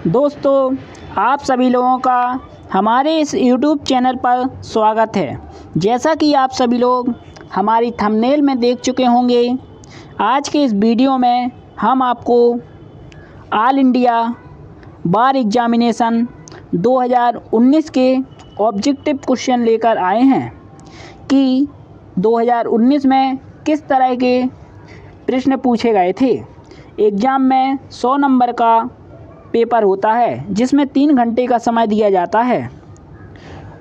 दोस्तों, आप सभी लोगों का हमारे इस YouTube चैनल पर स्वागत है। जैसा कि आप सभी लोग हमारी थंबनेल में देख चुके होंगे, आज के इस वीडियो में हम आपको ऑल इंडिया बार एग्जामिनेशन 2019 के ऑब्जेक्टिव क्वेश्चन लेकर आए हैं कि 2019 में किस तरह के प्रश्न पूछे गए थे। एग्ज़ाम में 100 नंबर का पेपर होता है जिसमें 3 घंटे का समय दिया जाता है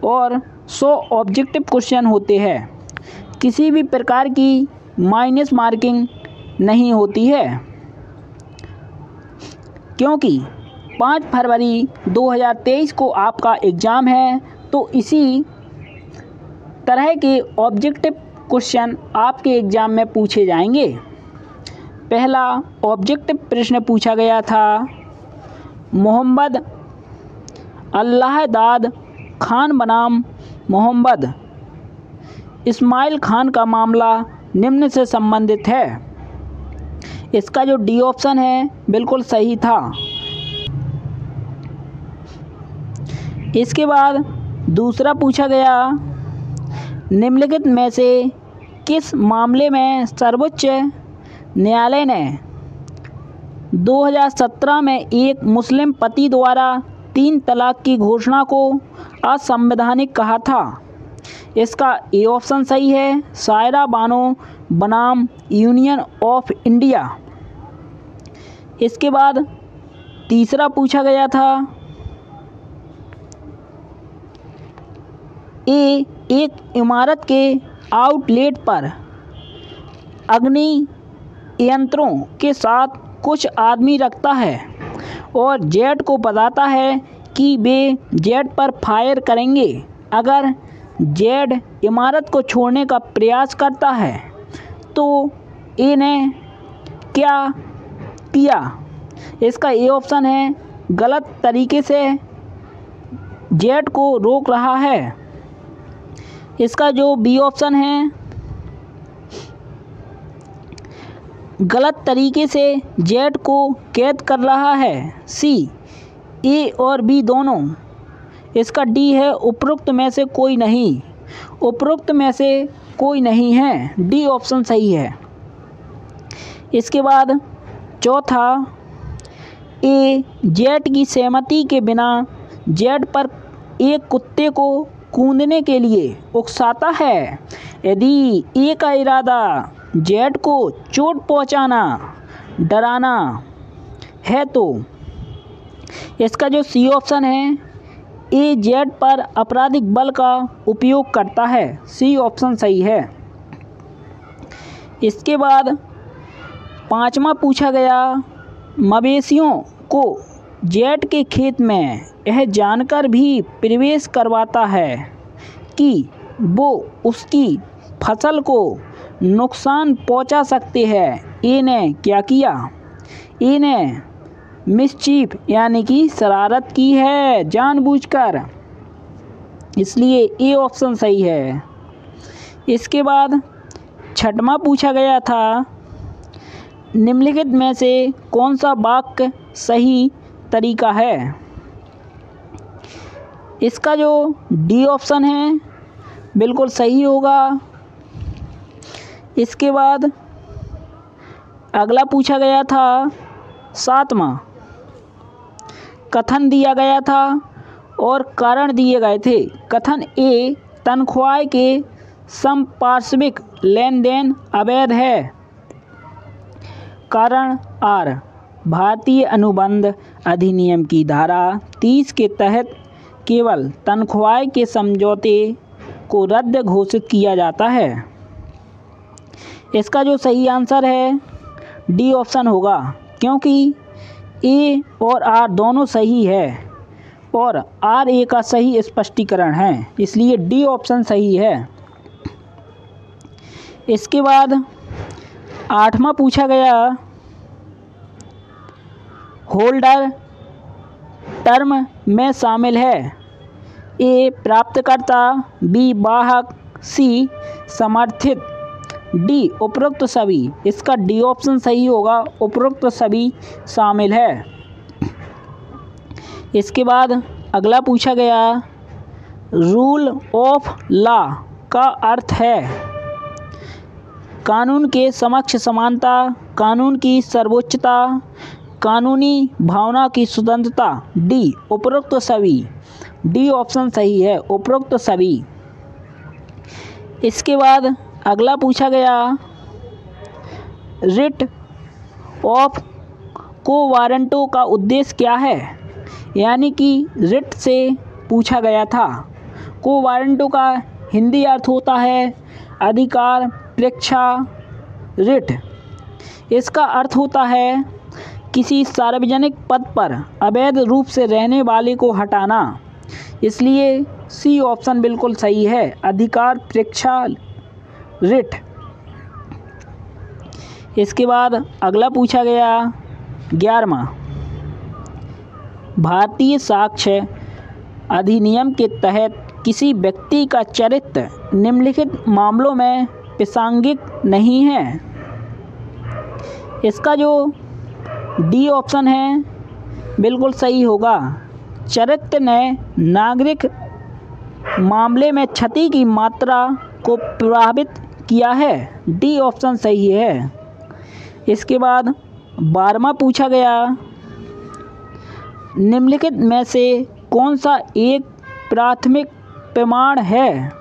और 100 ऑब्जेक्टिव क्वेश्चन होते हैं। किसी भी प्रकार की माइनस मार्किंग नहीं होती है, क्योंकि 5 फरवरी 2023 को आपका एग्ज़ाम है। तो इसी तरह के ऑब्जेक्टिव क्वेश्चन आपके एग्ज़ाम में पूछे जाएंगे। पहला ऑब्जेक्टिव प्रश्न पूछा गया था, मोहम्मद अल्लाहदाद खान बनाम मोहम्मद इस्माइल खान का मामला निम्न से संबंधित है। इसका जो डी ऑप्शन है बिल्कुल सही था। इसके बाद दूसरा पूछा गया, निम्नलिखित में से किस मामले में सर्वोच्च न्यायालय ने 2017 में एक मुस्लिम पति द्वारा 3 तलाक की घोषणा को असंवैधानिक कहा था। इसका ए ऑप्शन सही है, सायरा बानो बनाम यूनियन ऑफ इंडिया। इसके बाद तीसरा पूछा गया था, एक इमारत के आउटलेट पर अग्नि यंत्रों के साथ कुछ आदमी रखता है और जेट को बताता है कि वे जेट पर फायर करेंगे अगर जेट इमारत को छोड़ने का प्रयास करता है। तो ए ने क्या किया? इसका ए ऑप्शन है, गलत तरीके से जेट को रोक रहा है। इसका जो बी ऑप्शन है, गलत तरीके से जेट को कैद कर रहा है। सी, ए और बी दोनों। इसका डी है, उपरोक्त में से कोई नहीं। उपरोक्त में से कोई नहीं है, डी ऑप्शन सही है। इसके बाद चौथा, ए जेट की सहमति के बिना जेट पर एक कुत्ते को कूदने के लिए उकसाता है। यदि ए का इरादा जेट को चोट पहुंचाना, डराना है तो इसका जो सी ऑप्शन है, ए जेट पर आपराधिक बल का उपयोग करता है। सी ऑप्शन सही है। इसके बाद पांचवा पूछा गया, मवेशियों को जेट के खेत में यह जानकर भी प्रवेश करवाता है कि वो उसकी फसल को नुकसान पहुंचा सकते हैं। ए ने क्या किया? ए ने मिसचीफ यानी कि शरारत की है जानबूझकर, इसलिए ए ऑप्शन सही है। इसके बाद छठवां पूछा गया था, निम्नलिखित में से कौन सा वाक्य सही तरीका है? इसका जो डी ऑप्शन है बिल्कुल सही होगा। इसके बाद अगला पूछा गया था, 7वां, कथन दिया गया था और कारण दिए गए थे। कथन ए, तनख्वाह के संपार्श्विक लेन देन अवैध है। कारण आर, भारतीय अनुबंध अधिनियम की धारा 30 के तहत केवल तनख्वाह के समझौते को रद्द घोषित किया जाता है। इसका जो सही आंसर है डी ऑप्शन होगा, क्योंकि ए और आर दोनों सही है और आर ए का सही स्पष्टीकरण है, इसलिए डी ऑप्शन सही है। इसके बाद 8वां पूछा गया, होल्डर टर्म में शामिल है। ए प्राप्तकर्ता, बी वाहक, सी समर्थित, डी उपरोक्त सभी। इसका डी ऑप्शन सही होगा, उपरोक्त सभी शामिल है। इसके बाद अगला पूछा गया, रूल ऑफ लॉ का अर्थ है कानून के समक्ष समानता, कानून की सर्वोच्चता, कानूनी भावना की स्वतंत्रता। डी उपरोक्त सभी। डी ऑप्शन सही है, उपरोक्त सभी। इसके बाद अगला पूछा गया, रिट ऑफ को वारंटों का उद्देश्य क्या है। यानी कि रिट से पूछा गया था। को वारंटों का हिंदी अर्थ होता है अधिकार परीक्षा रिट। इसका अर्थ होता है किसी सार्वजनिक पद पर अवैध रूप से रहने वाले को हटाना। इसलिए सी ऑप्शन बिल्कुल सही है, अधिकार परीक्षा रिट। इसके बाद अगला पूछा गया 11वां, भारतीय साक्ष्य अधिनियम के तहत किसी व्यक्ति का चरित्र निम्नलिखित मामलों में प्रासंगिक नहीं है। इसका जो डी ऑप्शन है बिल्कुल सही होगा। चरित्र ने नागरिक मामले में क्षति की मात्रा को प्रभावित किया है। डी ऑप्शन सही है। इसके बाद 12वां पूछा गया, निम्नलिखित में से कौन सा एक प्राथमिक प्रमाण है।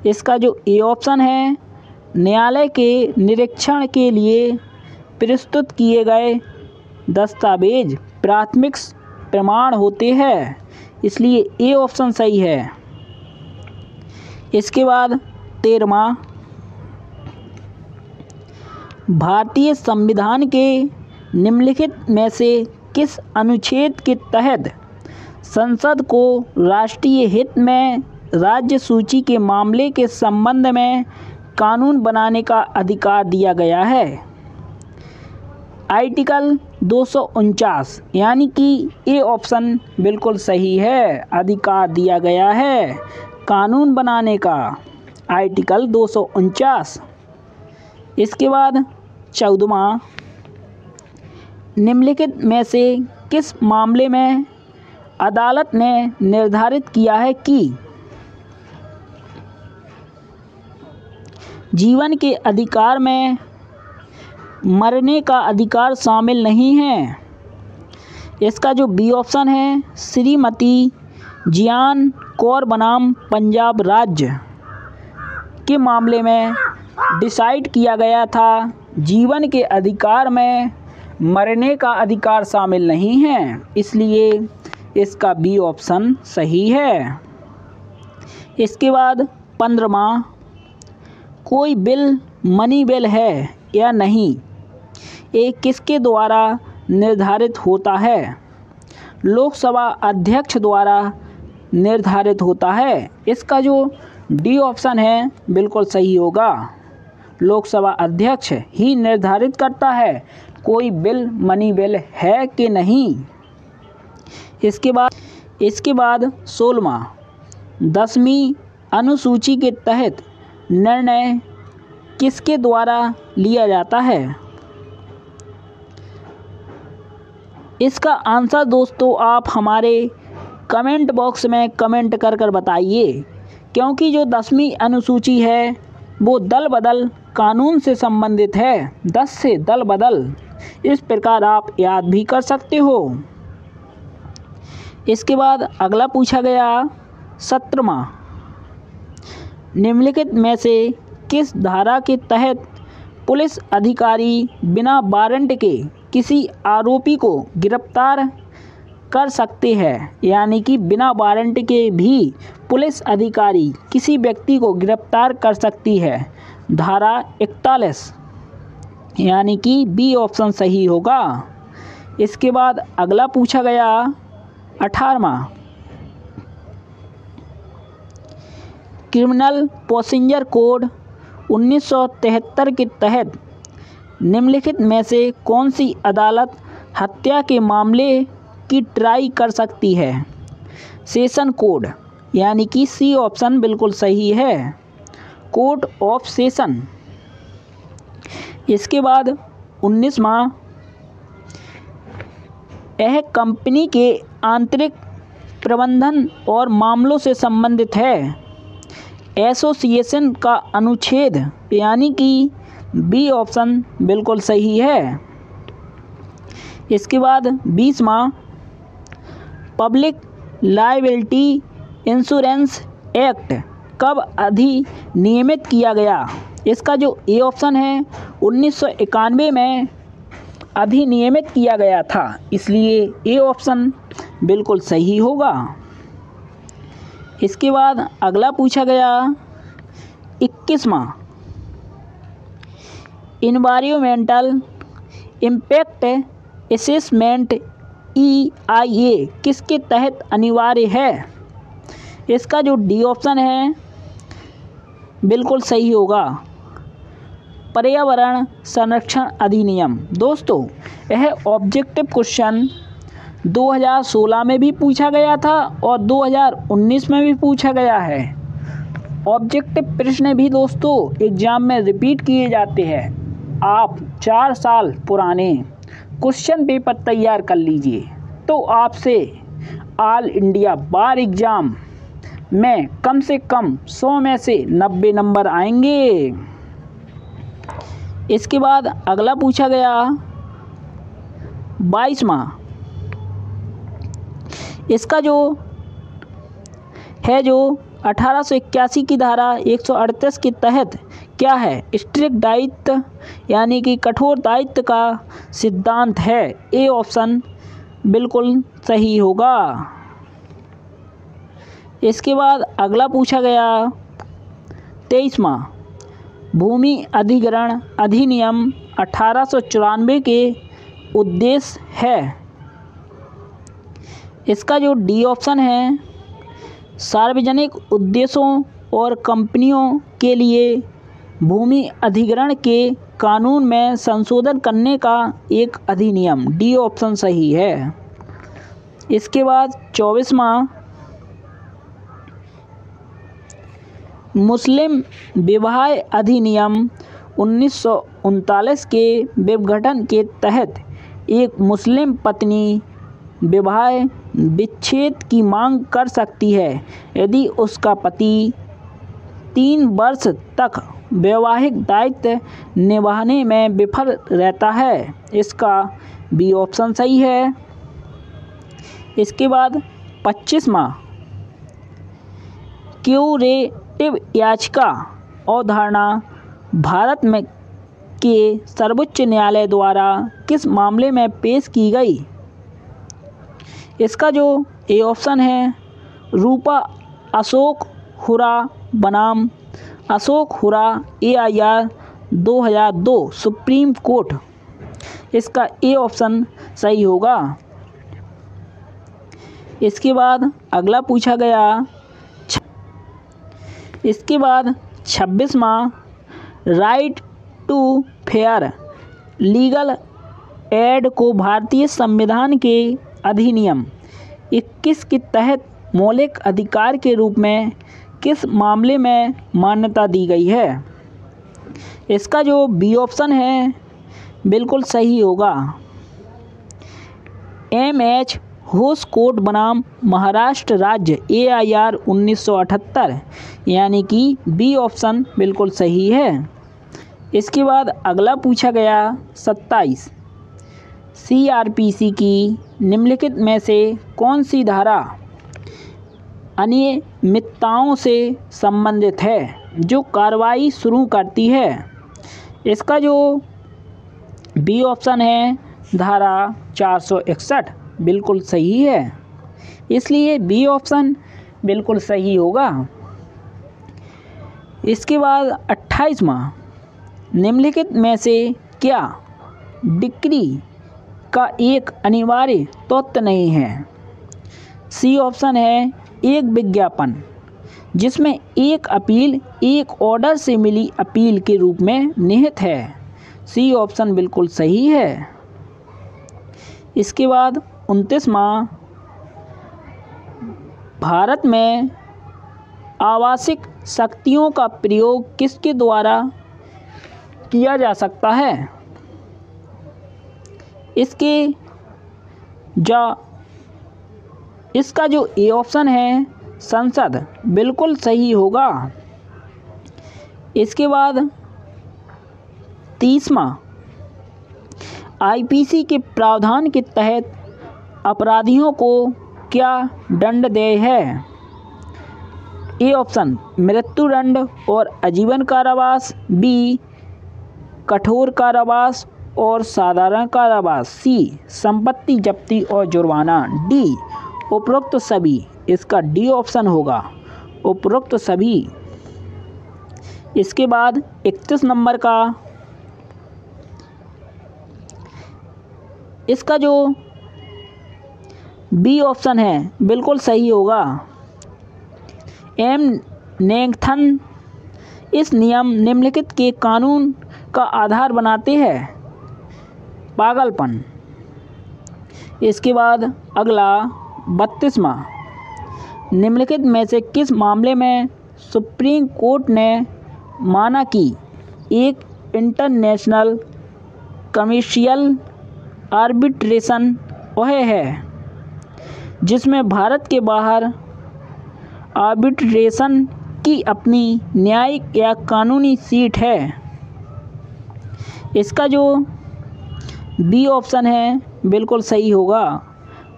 इसका जो ए ऑप्शन है, न्यायालय के निरीक्षण के लिए प्रस्तुत किए गए दस्तावेज प्राथमिक प्रमाण होते हैं। इसलिए ए ऑप्शन सही है। इसके बाद 13वां, भारतीय संविधान के निम्नलिखित में से किस अनुच्छेद के तहत संसद को राष्ट्रीय हित में राज्य सूची के मामले के संबंध में कानून बनाने का अधिकार दिया गया है। आर्टिकल 249। यानी कि ए ऑप्शन बिल्कुल सही है, अधिकार दिया गया है कानून बनाने का, आर्टिकल 249। इसके बाद 14वां, निम्नलिखित में से किस मामले में अदालत ने निर्धारित किया है कि जीवन के अधिकार में मरने का अधिकार शामिल नहीं है। इसका जो बी ऑप्शन है, श्रीमती जियान कौर बनाम पंजाब राज्य के मामले में डिसाइड किया गया था जीवन के अधिकार में मरने का अधिकार शामिल नहीं है। इसलिए इसका बी ऑप्शन सही है। इसके बाद 15वां, कोई बिल मनी बिल है या नहीं, ये किसके द्वारा निर्धारित होता है। लोकसभा अध्यक्ष द्वारा निर्धारित होता है। इसका जो डी ऑप्शन है बिल्कुल सही होगा। लोकसभा अध्यक्ष ही निर्धारित करता है कोई बिल मनी बिल है कि नहीं। इसके बाद 16वां, 10वीं अनुसूची के तहत निर्णय किसके द्वारा लिया जाता है। इसका आंसर दोस्तों आप हमारे कमेंट बॉक्स में कमेंट कर कर बताइए, क्योंकि जो 10वीं अनुसूची है वो दल बदल कानून से संबंधित है। 10 से दल बदल, इस प्रकार आप याद भी कर सकते हो। इसके बाद अगला पूछा गया 17वां, निम्नलिखित में से किस धारा के तहत पुलिस अधिकारी बिना वारंट के किसी आरोपी को गिरफ्तार कर सकते हैं। यानी कि बिना वारंट के भी पुलिस अधिकारी किसी व्यक्ति को गिरफ्तार कर सकती है। धारा 41। यानी कि बी ऑप्शन सही होगा। इसके बाद अगला पूछा गया 18वां, क्रिमिनल प्रोसीजर कोड 1973 के तहत निम्नलिखित में से कौन सी अदालत हत्या के मामले की ट्राई कर सकती है। सेशन कोड, यानी कि सी ऑप्शन बिल्कुल सही है, कोर्ट ऑफ सेशन। इसके बाद 19वां, यह कंपनी के आंतरिक प्रबंधन और मामलों से संबंधित है। एसोसिएशन का अनुच्छेद यानी कि बी ऑप्शन बिल्कुल सही है। इसके बाद 20वां पब्लिक लायबिलिटी इंश्योरेंस एक्ट कब अधिनियमित किया गया? इसका जो ए ऑप्शन है 1991 में अधिनियमित किया गया था, इसलिए ए ऑप्शन बिल्कुल सही होगा। इसके बाद अगला पूछा गया 21वां इन्वायरमेंटल इम्पैक्ट असेसमेंट EIA किसके तहत अनिवार्य है? इसका जो डी ऑप्शन है बिल्कुल सही होगा, पर्यावरण संरक्षण अधिनियम। दोस्तों, यह ऑब्जेक्टिव क्वेश्चन 2016 में भी पूछा गया था और 2019 में भी पूछा गया है। ऑब्जेक्टिव प्रश्न भी दोस्तों एग्जाम में रिपीट किए जाते हैं। आप 4 साल पुराने क्वेश्चन पेपर तैयार कर लीजिए तो आपसे ऑल इंडिया बार एग्ज़ाम में कम से कम 100 में से 90 नंबर आएंगे। इसके बाद अगला पूछा गया 22वां, इसका जो 1881 की धारा 138 के तहत क्या है? स्ट्रिक्ट दायित्व यानी कि कठोर दायित्व का सिद्धांत है। ए ऑप्शन बिल्कुल सही होगा। इसके बाद अगला पूछा गया 23वां भूमि अधिग्रहण अधिनियम 1894 के उद्देश्य है। इसका जो डी ऑप्शन है सार्वजनिक उद्देश्यों और कंपनियों के लिए भूमि अधिग्रहण के कानून में संशोधन करने का एक अधिनियम। डी ऑप्शन सही है। इसके बाद 24वां मुस्लिम विवाह अधिनियम 1939 के विघटन के तहत एक मुस्लिम पत्नी विवाह विच्छेद की मांग कर सकती है यदि उसका पति 3 वर्ष तक वैवाहिक दायित्व निभाने में विफल रहता है। इसका बी ऑप्शन सही है। इसके बाद 25वां क्यूरेटिव याचिका अवधारणा भारत में के सर्वोच्च न्यायालय द्वारा किस मामले में पेश की गई? इसका जो ए ऑप्शन है रूपा अशोक हुरा बनाम अशोक हुरा AIR 2002 सुप्रीम कोर्ट। इसका ए ऑप्शन सही होगा। इसके बाद अगला पूछा गया 26वां right to fair legal aid को भारतीय संविधान के अधिनियम 21 के तहत मौलिक अधिकार के रूप में किस मामले में मान्यता दी गई है? इसका जो बी ऑप्शन है बिल्कुल सही होगा, MH होसकोट बनाम महाराष्ट्र राज्य AIR 1978 यानी कि बी ऑप्शन बिल्कुल सही है। इसके बाद अगला पूछा गया 27 CRPC की निम्नलिखित में से कौन सी धारा अनियमितताओं से संबंधित है जो कार्रवाई शुरू करती है? इसका जो बी ऑप्शन है धारा 461 बिल्कुल सही है, इसलिए बी ऑप्शन बिल्कुल सही होगा। इसके बाद 28वां निम्नलिखित में से क्या डिक्री का एक अनिवार्य तत्व नहीं है? सी ऑप्शन है एक विज्ञापन जिसमें एक अपील एक ऑर्डर से मिली अपील के रूप में निहित है। सी ऑप्शन बिल्कुल सही है। इसके बाद 29वां भारत में आवासिक शक्तियों का प्रयोग किसके द्वारा किया जा सकता है? इसके इसका जो ए ऑप्शन है संसद बिल्कुल सही होगा। इसके बाद 30वां, आईपीसी के प्रावधान के तहत अपराधियों को क्या दंड देय है? ए ऑप्शन मृत्युदंड और आजीवन कारावास, बी कठोर कारावास और साधारण कारावास, सी संपत्ति जब्ती और जुर्माना, डी उपरोक्त सभी। इसका डी ऑप्शन होगा, उपरोक्त सभी। इसके बाद 31 नंबर का, इसका जो बी ऑप्शन है बिल्कुल सही होगा। एम नेगथन इस नियम निम्नलिखित के कानून का आधार बनाते हैं, पागलपन। इसके बाद अगला 32वां, निम्नलिखित में से किस मामले में सुप्रीम कोर्ट ने माना कि एक इंटरनेशनल कमर्शियल आर्बिट्रेशन वह है जिसमें भारत के बाहर आर्बिट्रेशन की अपनी न्यायिक या कानूनी सीट है? इसका जो बी ऑप्शन है बिल्कुल सही होगा।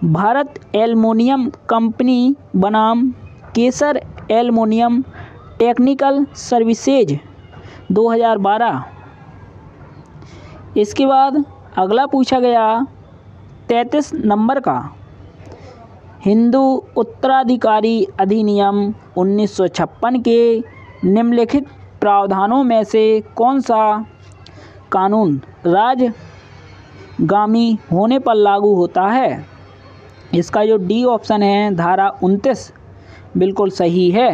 भारत एल्युमिनियम कंपनी बनाम केसर एल्युमिनियम टेक्निकल सर्विसेज 2012। इसके बाद अगला पूछा गया 33 नंबर का, हिंदू उत्तराधिकारी अधिनियम 1956 के निम्नलिखित प्रावधानों में से कौन सा कानून राजगामी होने पर लागू होता है? इसका जो डी ऑप्शन है धारा 29 बिल्कुल सही है।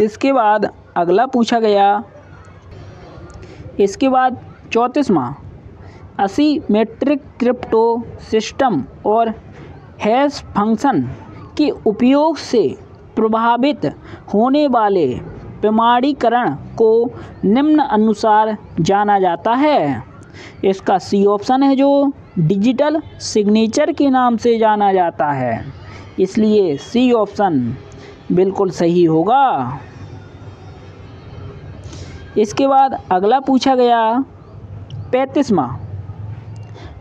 इसके बाद अगला पूछा गया, इसके बाद 34वां, असिमेट्रिक क्रिप्टो सिस्टम और हैश फंक्शन के उपयोग से प्रभावित होने वाले प्रमाणीकरण को निम्न अनुसार जाना जाता है। इसका सी ऑप्शन है जो डिजिटल सिग्नेचर के नाम से जाना जाता है, इसलिए सी ऑप्शन बिल्कुल सही होगा। इसके बाद अगला पूछा गया 35वां,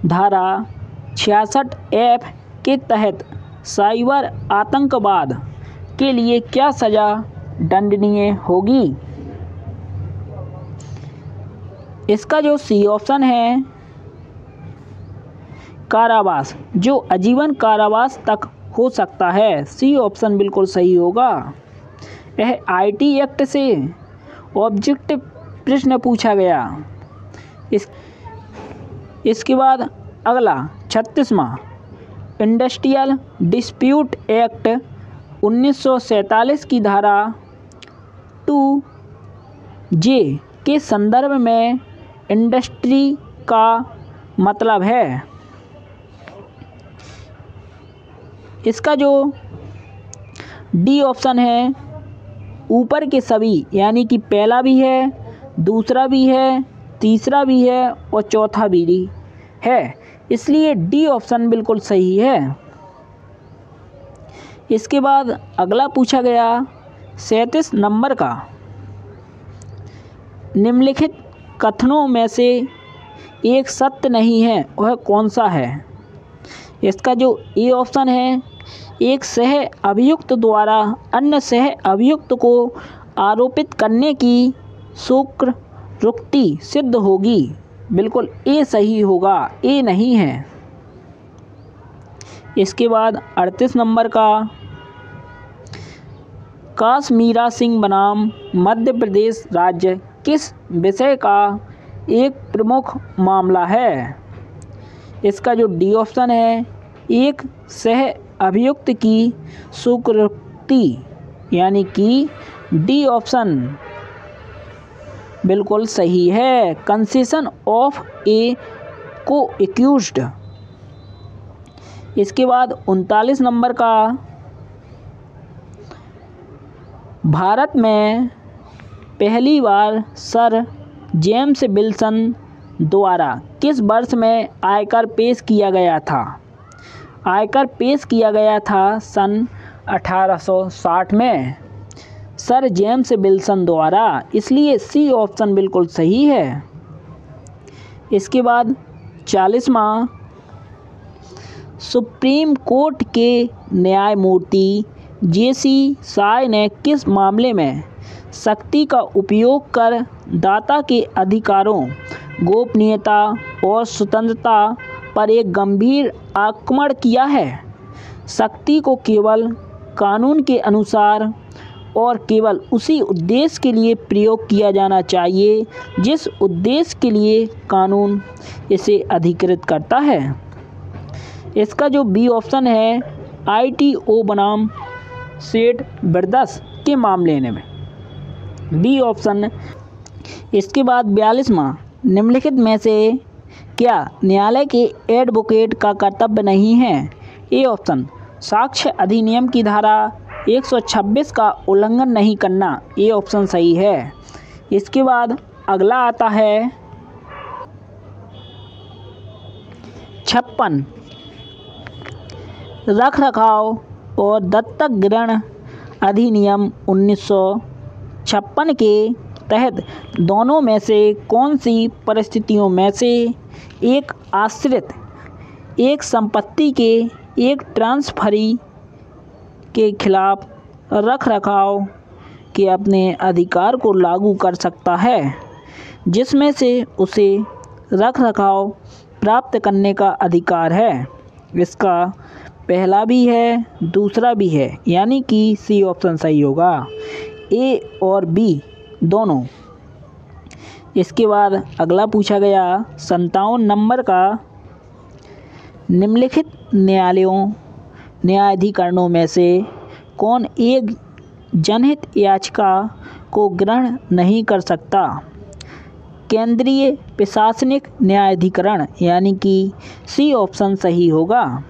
धारा 66F के तहत साइबर आतंकवाद के लिए क्या सज़ा दंडनीय होगी? इसका जो सी ऑप्शन है कारावास, जो आजीवन कारावास तक हो सकता है, सी ऑप्शन बिल्कुल सही होगा। यह आईटी एक्ट से ऑब्जेक्टिव प्रश्न पूछा गया। इसके बाद अगला 36वां, इंडस्ट्रियल डिस्प्यूट एक्ट 1947 की धारा 2J के संदर्भ में इंडस्ट्री का मतलब है। इसका जो डी ऑप्शन है ऊपर के सभी, यानी कि पहला भी है, दूसरा भी है, तीसरा भी है और चौथा भी है, इसलिए डी ऑप्शन बिल्कुल सही है। इसके बाद अगला पूछा गया 37 नंबर का, निम्नलिखित कथनों में से एक सत्य नहीं है, वह कौन सा है? इसका जो ए ऑप्शन है, एक सह अभियुक्त द्वारा अन्य सह अभियुक्त को आरोपित करने की स्वीकृति सिद्ध होगी, बिल्कुल ए सही होगा, ए नहीं है। इसके बाद 38 नंबर का, काश्मीरा सिंह बनाम मध्य प्रदेश राज्य किस विषय का एक प्रमुख मामला है? इसका जो डी ऑप्शन है, एक सह अभियुक्त की स्वीकृति, यानी कि डी ऑप्शन बिल्कुल सही है, कंसेशन ऑफ ए को एक्यूज्ड। इसके बाद 39 नंबर का, भारत में पहली बार सर जेम्स विल्सन द्वारा किस वर्ष में आयकर पेश किया गया था? आयकर पेश किया गया था सन 1860 में सर जेम्स विल्सन द्वारा, इसलिए सी ऑप्शन बिल्कुल सही है। इसके बाद 40वां, सुप्रीम कोर्ट के न्यायमूर्ति जेसी साय ने किस मामले में शक्ति का उपयोग कर दाता के अधिकारों, गोपनीयता और स्वतंत्रता पर एक गंभीर आक्रमण किया है? शक्ति को केवल कानून के अनुसार और केवल उसी उद्देश्य के लिए प्रयोग किया जाना चाहिए जिस उद्देश्य के लिए कानून इसे अधिकृत करता है। इसका जो बी ऑप्शन है, ITO बनाम सेठ ब्रदर्स के मामले में, बी ऑप्शन। इसके बाद 42वां, निम्नलिखित में से क्या न्यायालय के एडवोकेट का कर्तव्य नहीं है? ए ऑप्शन, साक्ष्य अधिनियम की धारा 126 का उल्लंघन नहीं करना, ए ऑप्शन सही है। इसके बाद अगला आता है 56, रख रखाव और दत्तक ग्रहण अधिनियम 1956 के तहत दोनों में से कौन सी परिस्थितियों में से एक आश्रित एक संपत्ति के एक ट्रांसफरी के खिलाफ रख रखाव के अपने अधिकार को लागू कर सकता है, जिसमें से उसे रख रखाव प्राप्त करने का अधिकार है? इसका पहला भी है, दूसरा भी है, यानी कि सी ऑप्शन सही होगा, ए और बी दोनों। इसके बाद अगला पूछा गया 57 नंबर का, निम्नलिखित न्यायाधिकरणों में से कौन एक जनहित याचिका को ग्रहण नहीं कर सकता? केंद्रीय प्रशासनिक न्यायाधिकरण, यानी कि सी ऑप्शन सही होगा।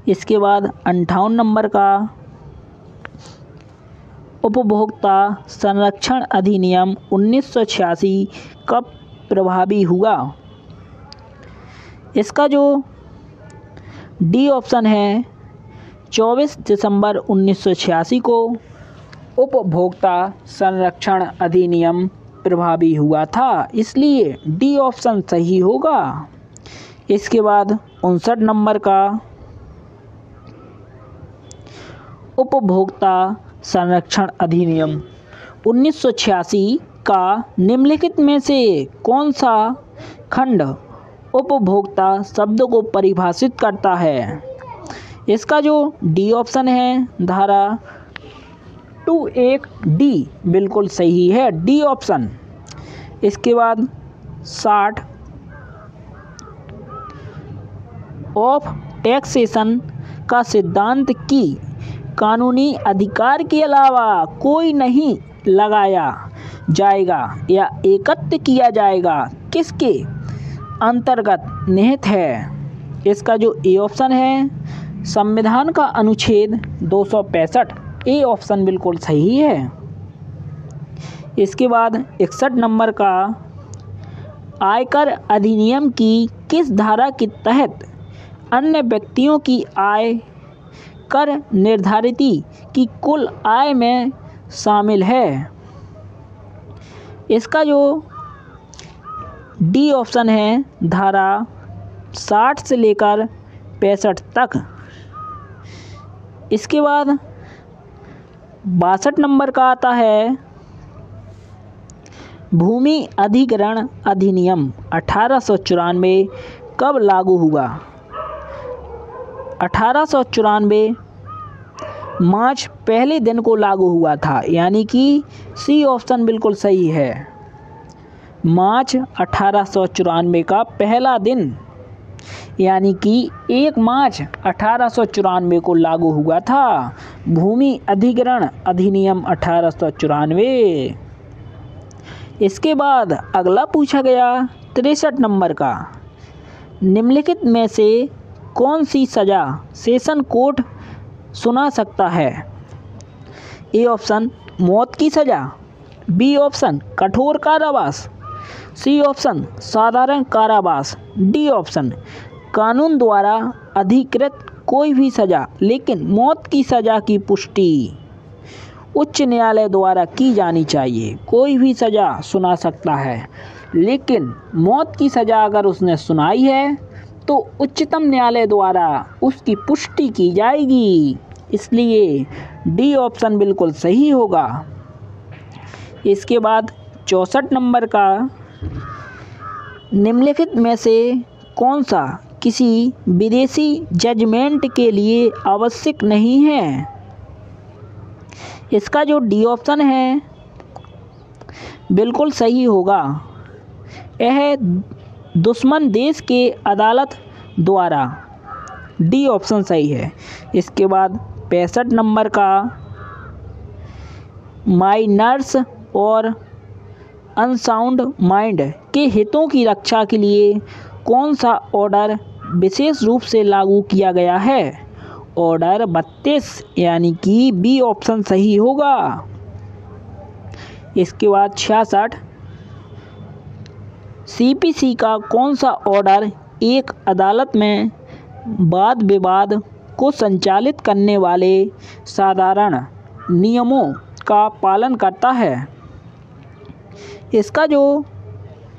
इसके बाद 58 नंबर का, उपभोक्ता संरक्षण अधिनियम 1986 कब प्रभावी हुआ? इसका जो डी ऑप्शन है, 24 दिसंबर 1986 को उपभोक्ता संरक्षण अधिनियम प्रभावी हुआ था, इसलिए डी ऑप्शन सही होगा। इसके बाद 59 नंबर का, उपभोक्ता संरक्षण अधिनियम 1986 का निम्नलिखित में से कौन सा खंड उपभोक्ता शब्द को परिभाषित करता है? इसका जो डी ऑप्शन है, धारा 2(1)D बिल्कुल सही है, डी ऑप्शन। इसके बाद 60, ऑफ टैक्सेशन का सिद्धांत की कानूनी अधिकार के अलावा कोई नहीं लगाया जाएगा या एकत्र किया जाएगा किसके अंतर्गत निहित है? इसका जो ए ऑप्शन है, संविधान का अनुच्छेद 265, ए ऑप्शन बिल्कुल सही है। इसके बाद 61 नंबर का, आयकर अधिनियम की किस धारा के तहत अन्य व्यक्तियों की आय कर निर्धारित की कुल आय में शामिल है? इसका जो डी ऑप्शन है, धारा 60 से लेकर 65 तक। इसके बाद 62 नंबर का आता है, भूमि अधिग्रहण अधिनियम 1894 कब लागू हुआ? 1894 मार्च पहले दिन को लागू हुआ था, यानी कि सी ऑप्शन बिल्कुल सही है, मार्च 1894 का पहला दिन, यानी कि 1 मार्च 1894 को लागू हुआ था भूमि अधिग्रहण अधिनियम 1894। इसके बाद अगला पूछा गया 63 नंबर का, निम्नलिखित में से कौन सी सज़ा सेशन कोर्ट सुना सकता है? ए ऑप्शन, मौत की सज़ा, बी ऑप्शन, कठोर कारावास, सी ऑप्शन साधारण कारावास, डी ऑप्शन कानून द्वारा अधिकृत कोई भी सज़ा लेकिन मौत की सज़ा की पुष्टि उच्च न्यायालय द्वारा की जानी चाहिए। कोई भी सज़ा सुना सकता है लेकिन मौत की सज़ा अगर उसने सुनाई है तो उच्चतम न्यायालय द्वारा उसकी पुष्टि की जाएगी, इसलिए डी ऑप्शन बिल्कुल सही होगा। इसके बाद 64 नंबर का, निम्नलिखित में से कौन सा किसी विदेशी जजमेंट के लिए आवश्यक नहीं है? इसका जो डी ऑप्शन है बिल्कुल सही होगा। यह दुश्मन देश के अदालत द्वारा, डी ऑप्शन सही है। इसके बाद 65 नंबर का, माइनर्स और अनसाउंड माइंड के हितों की रक्षा के लिए कौन सा ऑर्डर विशेष रूप से लागू किया गया है? ऑर्डर 32 यानी कि बी ऑप्शन सही होगा। इसके बाद 66, सीपीसी का कौन सा ऑर्डर एक अदालत में वाद विवाद को संचालित करने वाले साधारण नियमों का पालन करता है? इसका जो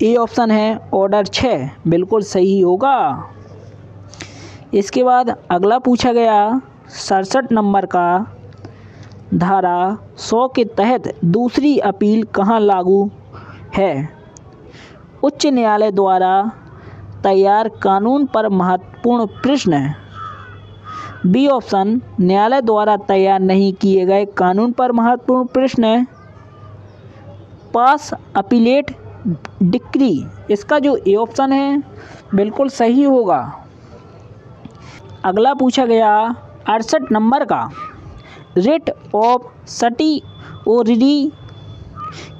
ए ऑप्शन है ऑर्डर 6 बिल्कुल सही होगा। इसके बाद अगला पूछा गया 67 नंबर का, धारा 100 के तहत दूसरी अपील कहाँ लागू है? उच्च न्यायालय द्वारा तैयार कानून पर महत्वपूर्ण प्रश्न, बी ऑप्शन न्यायालय द्वारा तैयार नहीं किए गए कानून पर महत्वपूर्ण प्रश्न, पास अपीलेट डिक्री। इसका जो ए ऑप्शन है बिल्कुल सही होगा। अगला पूछा गया 68 नंबर का, रिट ऑफ सर्टिओरिटी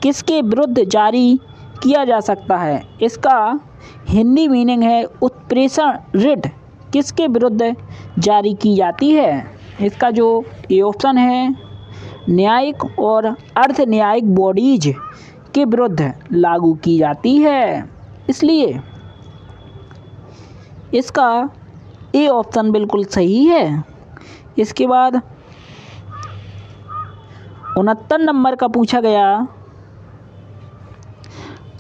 किसके विरुद्ध जारी किया जा सकता है? इसका हिंदी मीनिंग है उत्प्रेषण रिट किसके विरुद्ध जारी की जाती है? इसका जो ए ऑप्शन है न्यायिक और अर्ध न्यायिक बॉडीज के विरुद्ध लागू की जाती है, इसलिए इसका ए ऑप्शन बिल्कुल सही है। इसके बाद 69 नंबर का पूछा गया,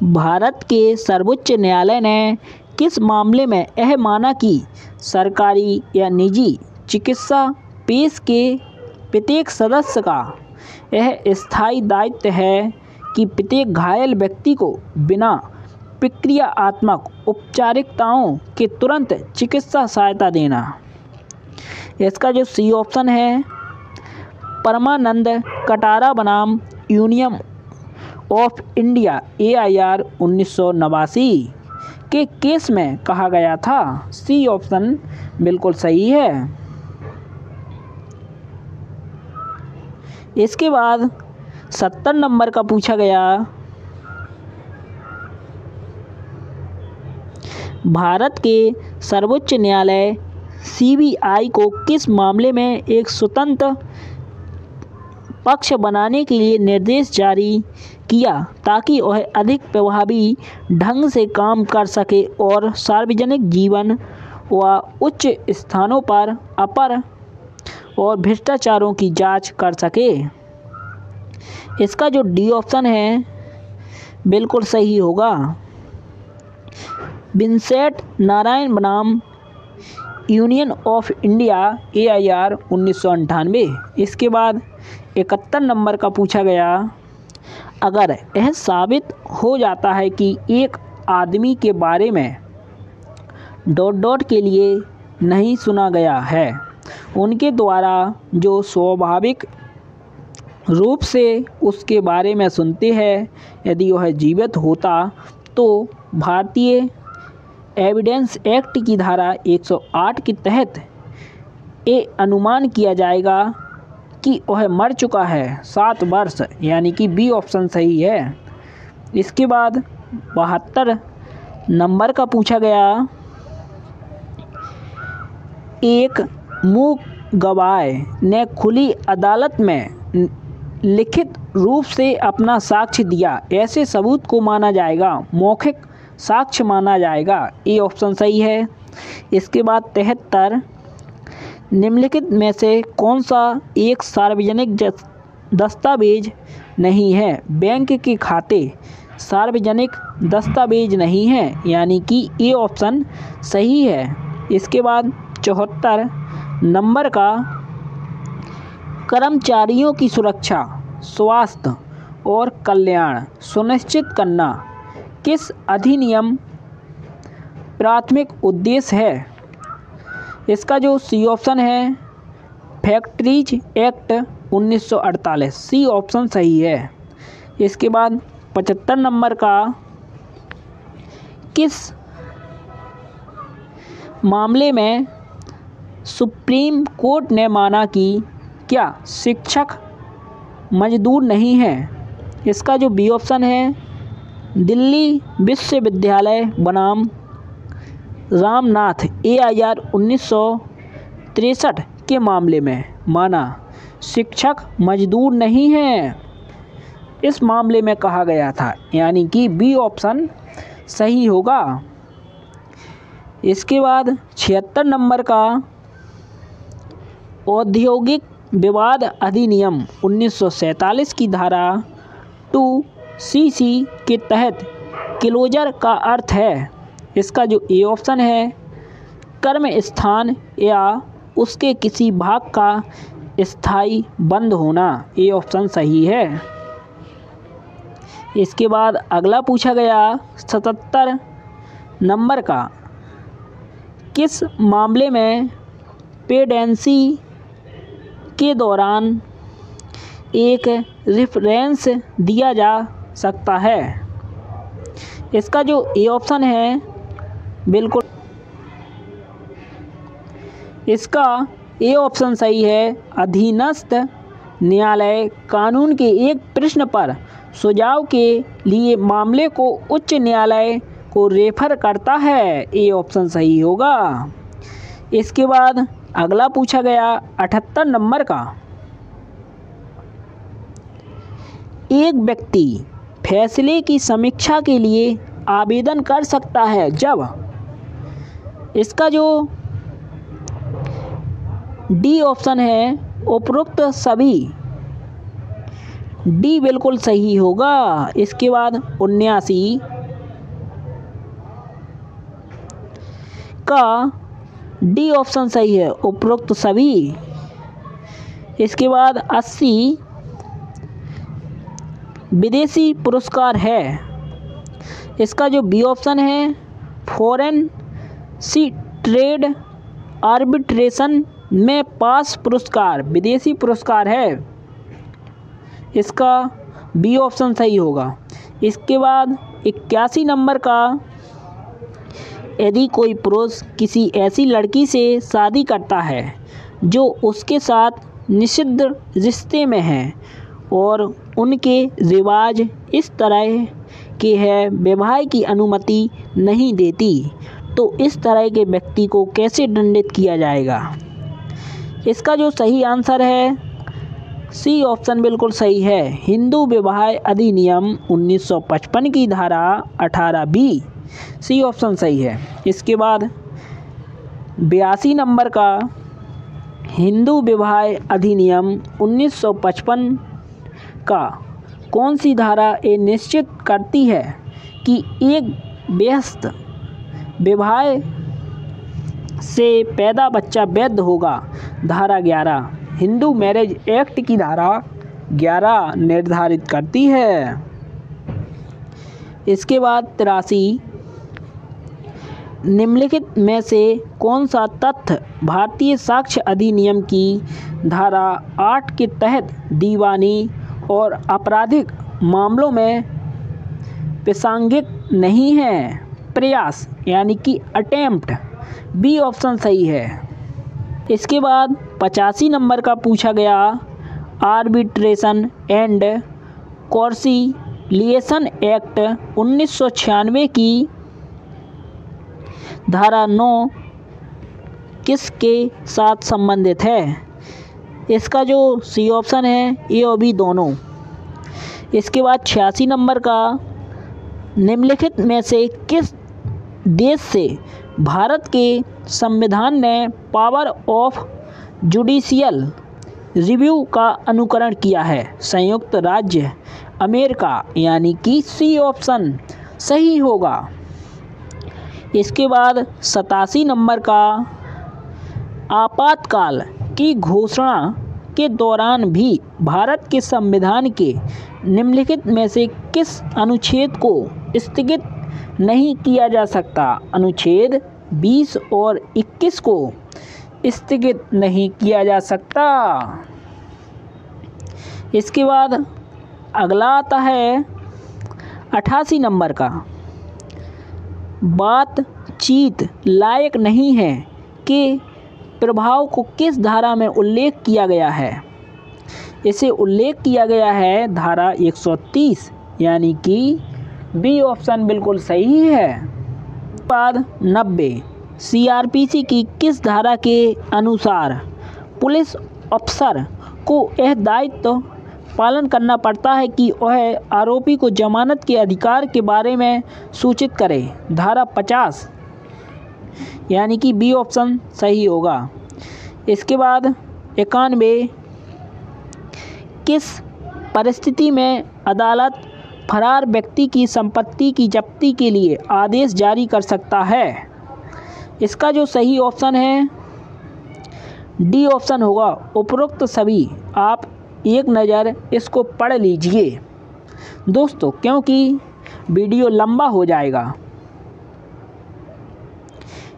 भारत के सर्वोच्च न्यायालय ने किस मामले में यह माना कि सरकारी या निजी चिकित्सा पेश के प्रत्येक सदस्य का यह स्थायी दायित्व है कि प्रत्येक घायल व्यक्ति को बिना प्रक्रियात्मक औपचारिकताओं के तुरंत चिकित्सा सहायता देना? इसका जो सी ऑप्शन है परमानंद कटारा बनाम यूनियन ऑफ इंडिया AIR 1989 के केस में कहा गया था। सी ऑप्शन बिल्कुल सही है। इसके बाद 70 नंबर का पूछा गया, भारत के सर्वोच्च न्यायालय CBI को किस मामले में एक स्वतंत्र पक्ष बनाने के लिए निर्देश जारी किया ताकि वह अधिक प्रभावी ढंग से काम कर सके और सार्वजनिक जीवन व उच्च स्थानों पर अपर और भ्रष्टाचारों की जांच कर सके? इसका जो डी ऑप्शन है बिल्कुल सही होगा। विंसेंट नारायण बनाम यूनियन ऑफ इंडिया AIR 1998। इसके बाद 71 नंबर का पूछा गया, अगर यह साबित हो जाता है कि एक आदमी के बारे में ... के लिए नहीं सुना गया है, उनके द्वारा जो स्वाभाविक रूप से उसके बारे में सुनते हैं, यदि वह जीवित होता तो भारतीय एविडेंस एक्ट की धारा 108 के तहत ये अनुमान किया जाएगा कि वह मर चुका है 7 वर्ष, यानी कि बी ऑप्शन सही है। इसके बाद 72 नंबर का पूछा गया, एक मूक गवाह ने खुली अदालत में लिखित रूप से अपना साक्ष्य दिया, ऐसे सबूत को माना जाएगा मौखिक साक्ष्य माना जाएगा। ए ऑप्शन सही है। इसके बाद 73, निम्नलिखित में से कौन सा एक सार्वजनिक दस्तावेज नहीं है? बैंक के खाते सार्वजनिक दस्तावेज नहीं है, यानी कि ए ऑप्शन सही है। इसके बाद 74 नंबर का, कर्मचारियों की सुरक्षा, स्वास्थ्य और कल्याण सुनिश्चित करना किस अधिनियम प्राथमिक उद्देश्य है? इसका जो सी ऑप्शन है, फैक्ट्रीज एक्ट 1948, सी ऑप्शन सही है। इसके बाद 75 नंबर का, किस मामले में सुप्रीम कोर्ट ने माना कि क्या शिक्षक मजदूर नहीं है? इसका जो बी ऑप्शन है, दिल्ली विश्वविद्यालय बनाम रामनाथ AIR 1963 के मामले में माना शिक्षक मजदूर नहीं है, इस मामले में कहा गया था, यानी कि बी ऑप्शन सही होगा। इसके बाद 76 नंबर का, औद्योगिक विवाद अधिनियम 1947 की धारा 2CC के तहत क्लोजर का अर्थ है? इसका जो ए ऑप्शन है, कर्म स्थान या उसके किसी भाग का स्थायी बंद होना, ए ऑप्शन सही है। इसके बाद अगला पूछा गया 77 नंबर का, किस मामले में पेडेंसी के दौरान एक रेफरेंस दिया जा सकता है? इसका जो ए ऑप्शन है, बिल्कुल इसका ए ऑप्शन सही है। अधीनस्थ न्यायालय कानून के एक प्रश्न पर सुझाव के लिए मामले को उच्च न्यायालय को रेफर करता है, ए ऑप्शन सही होगा। इसके बाद अगला पूछा गया 78 नंबर का, एक व्यक्ति फैसले की समीक्षा के लिए आवेदन कर सकता है जब? इसका जो डी ऑप्शन है, उपरोक्त सभी, डी बिल्कुल सही होगा। इसके बाद 79 का डी ऑप्शन सही है, उपरोक्त सभी। इसके बाद 80 विदेशी पुरस्कार है, इसका जो बी ऑप्शन है, फॉरेन सी ट्रेड आर्बिट्रेशन में पास पुरस्कार विदेशी पुरस्कार है, इसका बी ऑप्शन सही होगा। इसके बाद 81 नंबर का, यदि कोई पुरुष किसी ऐसी लड़की से शादी करता है जो उसके साथ निषिद्ध रिश्ते में है और उनके रिवाज इस तरह के हैं विवाह की अनुमति नहीं देती, तो इस तरह के व्यक्ति को कैसे दंडित किया जाएगा? इसका जो सही आंसर है, सी ऑप्शन बिल्कुल सही है। हिंदू विवाह अधिनियम 1955 की धारा 18B, सी ऑप्शन सही है। इसके बाद 82 नंबर का, हिंदू विवाह अधिनियम 1955 का कौन सी धारा ये निश्चित करती है कि एक व्यस्त विवाह से पैदा बच्चा वैध होगा? धारा 11 हिंदू मैरिज एक्ट की धारा 11 निर्धारित करती है। इसके बाद 83 निम्नलिखित में से कौन सा तथ्य भारतीय साक्ष्य अधिनियम की धारा 8 के तहत दीवानी और आपराधिक मामलों में प्रासंगिक नहीं है? प्रयास यानी कि अटेम्प्ट, बी ऑप्शन सही है। इसके बाद 85 नंबर का पूछा गया, आर्बिट्रेशन एंड कॉन्सिलिएशन एक्ट 1996 की धारा 9 किसके साथ संबंधित है? इसका जो सी ऑप्शन है ए और बी दोनों। इसके बाद 86 नंबर का, निम्नलिखित में से किस देश से भारत के संविधान ने पावर ऑफ जुडिशियल रिव्यू का अनुकरण किया है? संयुक्त राज्य अमेरिका, यानी कि सी ऑप्शन सही होगा। इसके बाद 87 नंबर का, आपातकाल की घोषणा के दौरान भी भारत के संविधान के निम्नलिखित में से किस अनुच्छेद को स्थगित नहीं किया जा सकता? अनुच्छेद 20 और 21 को स्थगित नहीं किया जा सकता। इसके बाद अगला आता है 88 नंबर का, बातचीत लायक नहीं है के प्रभाव को किस धारा में उल्लेख किया गया है? इसे उल्लेख किया गया है धारा 130, यानी कि बी ऑप्शन बिल्कुल सही है। बाद 90, सीआरपीसी की किस धारा के अनुसार पुलिस अफसर को यह दायित्व पालन करना पड़ता है कि वह आरोपी को जमानत के अधिकार के बारे में सूचित करे? धारा 50, यानी कि बी ऑप्शन सही होगा। इसके बाद 91, किस परिस्थिति में अदालत फरार व्यक्ति की संपत्ति की जब्ती के लिए आदेश जारी कर सकता है? इसका जो सही ऑप्शन है डी ऑप्शन होगा। उपरोक्त सभी आप एक नज़र इसको पढ़ लीजिए दोस्तों, क्योंकि वीडियो लंबा हो जाएगा।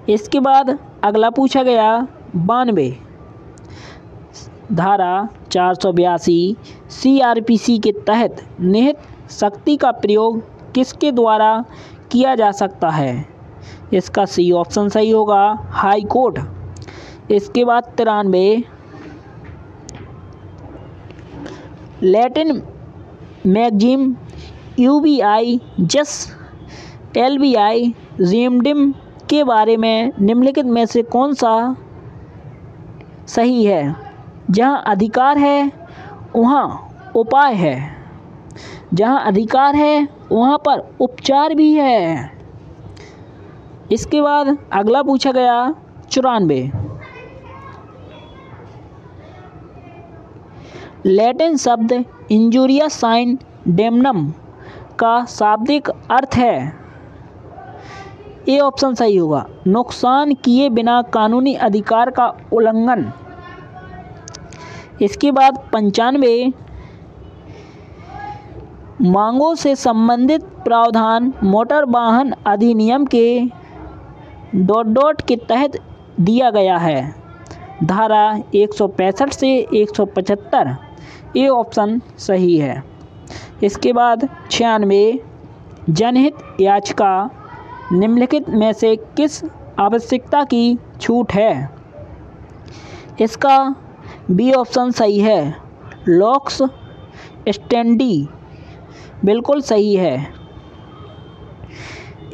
इसके बाद अगला पूछा गया 92, धारा 482 सीआरपीसी के तहत निहित शक्ति का प्रयोग किसके द्वारा किया जा सकता है? इसका सी ऑप्शन सही होगा, हाई कोर्ट। इसके बाद 93, लैटिन मैगजिम यूबीआई जस एलबीआई रेमडिम के बारे में निम्नलिखित में से कौन सा सही है? जहां अधिकार है वहां उपाय है, जहां अधिकार है वहां पर उपचार भी है। इसके बाद अगला पूछा गया 94, लैटिन शब्द इंजुरिया साइन डेमनम का शाब्दिक अर्थ है? ए ऑप्शन सही होगा, नुकसान किए बिना कानूनी अधिकार का उल्लंघन। इसके बाद 95, मांगों से संबंधित प्रावधान मोटर वाहन अधिनियम के ... के तहत दिया गया है? धारा 165 से 175, ये ऑप्शन सही है। इसके बाद 96, जनहित याचिका निम्नलिखित में से किस आवश्यकता की छूट है? इसका बी ऑप्शन सही है, लॉक्स स्टैंडी बिल्कुल सही है।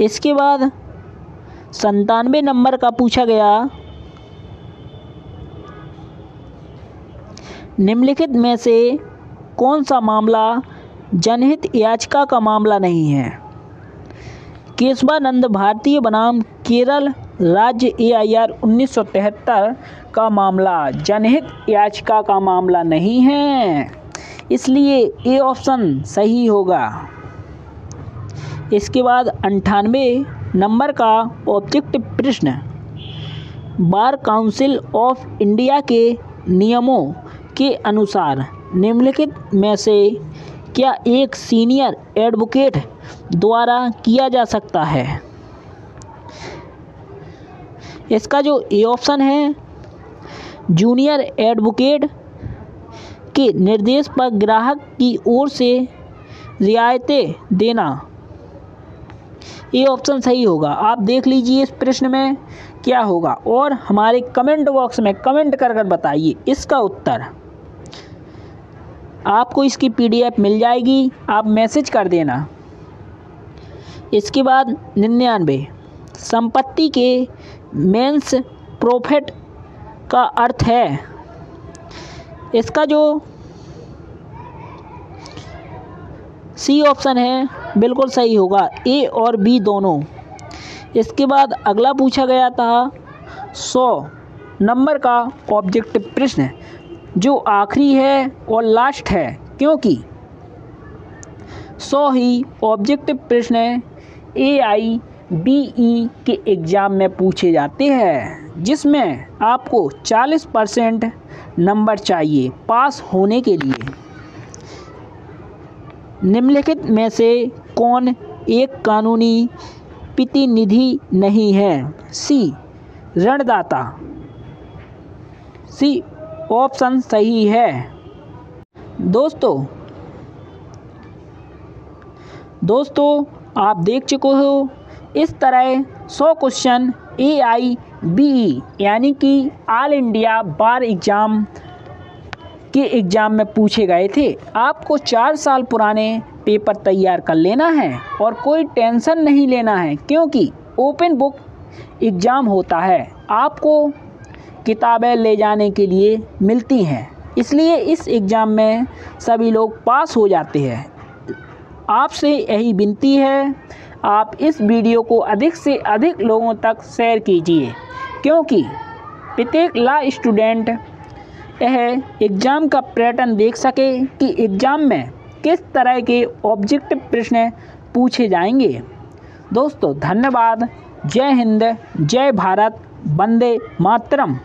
इसके बाद 97 नंबर का पूछा गया, निम्नलिखित में से कौन सा मामला जनहित याचिका का मामला नहीं है? केशवानंद भारतीय बनाम केरल राज्य AIR 1973 का मामला जनहित याचिका का मामला नहीं है, इसलिए ए ऑप्शन सही होगा। इसके बाद 98 नंबर का ऑब्जेक्टिव प्रश्न, बार काउंसिल ऑफ इंडिया के नियमों के अनुसार निम्नलिखित में से क्या एक सीनियर एडवोकेट द्वारा किया जा सकता है? इसका जो ए ऑप्शन है, जूनियर एडवोकेट के निर्देश पर ग्राहक की ओर से रियायतें देना, ये ऑप्शन सही होगा। आप देख लीजिए इस प्रश्न में क्या होगा और हमारे कमेंट बॉक्स में कमेंट कर बताइए इसका उत्तर। आपको इसकी PDF मिल जाएगी, आप मैसेज कर देना। इसके बाद 99, संपत्ति के मेंस प्रॉफिट का अर्थ है? इसका जो सी ऑप्शन है बिल्कुल सही होगा, ए और बी दोनों। इसके बाद अगला पूछा गया था 100 नंबर का ऑब्जेक्टिव प्रश्न, जो आखिरी है और लास्ट है, क्योंकि 100 ही ऑब्जेक्टिव प्रश्न AIBE के एग्ज़ाम में पूछे जाते हैं, जिसमें आपको 40% नंबर चाहिए पास होने के लिए। निम्नलिखित में से कौन एक कानूनी प्रतिनिधि नहीं है? सी ऋणदाता। सी ऑप्शन सही है। दोस्तों आप देख चुके हो, इस तरह 100 क्वेश्चन AIBE यानी कि ऑल इंडिया बार एग्ज़ाम के एग्ज़ाम में पूछे गए थे। आपको 4 साल पुराने पेपर तैयार कर लेना है और कोई टेंशन नहीं लेना है, क्योंकि ओपन बुक एग्ज़ाम होता है। आपको किताबें ले जाने के लिए मिलती हैं, इसलिए इस एग्ज़ाम में सभी लोग पास हो जाते हैं। आपसे यही विनती है, आप इस वीडियो को अधिक से अधिक लोगों तक शेयर कीजिए, क्योंकि प्रत्येक लॉ स्टूडेंट यह एग्ज़ाम का पैटर्न देख सके कि एग्ज़ाम में किस तरह के ऑब्जेक्टिव प्रश्न पूछे जाएंगे। दोस्तों धन्यवाद। जय हिंद, जय भारत, वंदे मातरम।